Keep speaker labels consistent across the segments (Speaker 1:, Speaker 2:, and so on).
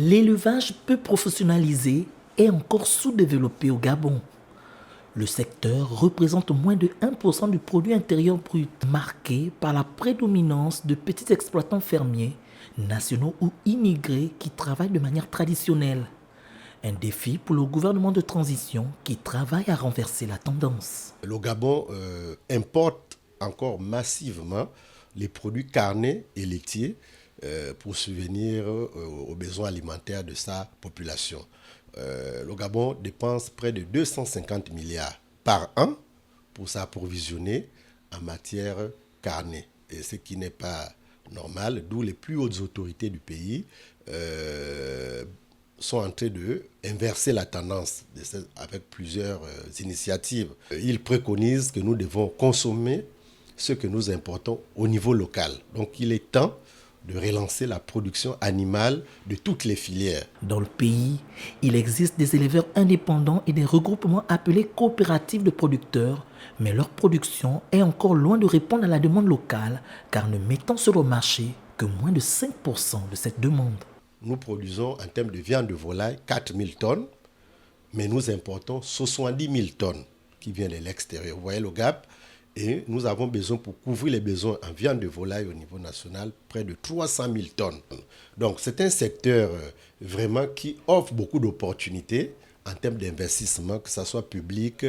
Speaker 1: L'élevage peu professionnalisé est encore sous-développé au Gabon. Le secteur représente moins de 1% du produit intérieur brut, marqué par la prédominance de petits exploitants fermiers, nationaux ou immigrés qui travaillent de manière traditionnelle. Un défi pour le gouvernement de transition qui travaille à renverser la tendance.
Speaker 2: Le Gabon importe encore massivement les produits carnés et laitiers pour subvenir aux besoins alimentaires de sa population. Le Gabon dépense près de 250 milliards par an pour s'approvisionner en matière carnée. Et ce qui n'est pas normal, d'où les plus hautes autorités du pays sont en train d'inverser la tendance avec plusieurs initiatives. Ils préconisent que nous devons consommer ce que nous importons au niveau local. Donc il est temps de relancer la production animale de toutes les filières.
Speaker 1: Dans le pays, il existe des éleveurs indépendants et des regroupements appelés coopératives de producteurs, mais leur production est encore loin de répondre à la demande locale, car ne mettant sur le marché que moins de 5% de cette demande.
Speaker 2: Nous produisons en termes de viande de volaille 4000 tonnes, mais nous importons 70 000 tonnes qui viennent de l'extérieur. Vous voyez le gap? Et nous avons besoin, pour couvrir les besoins en viande de volaille au niveau national, près de 300 000 tonnes. Donc c'est un secteur vraiment qui offre beaucoup d'opportunités en termes d'investissement, que ce soit public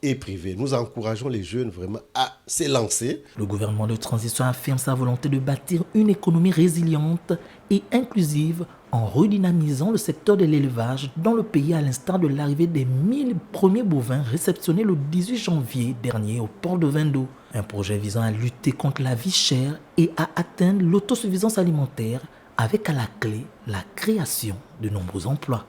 Speaker 2: et privé. Nous encourageons les jeunes vraiment à s'élancer.
Speaker 1: Le gouvernement de transition affirme sa volonté de bâtir une économie résiliente et inclusive en redynamisant le secteur de l'élevage dans le pays à l'instar de l'arrivée des 1000 premiers bovins réceptionnés le 18 janvier dernier au port de Vendo. Un projet visant à lutter contre la vie chère et à atteindre l'autosuffisance alimentaire avec à la clé la création de nombreux emplois.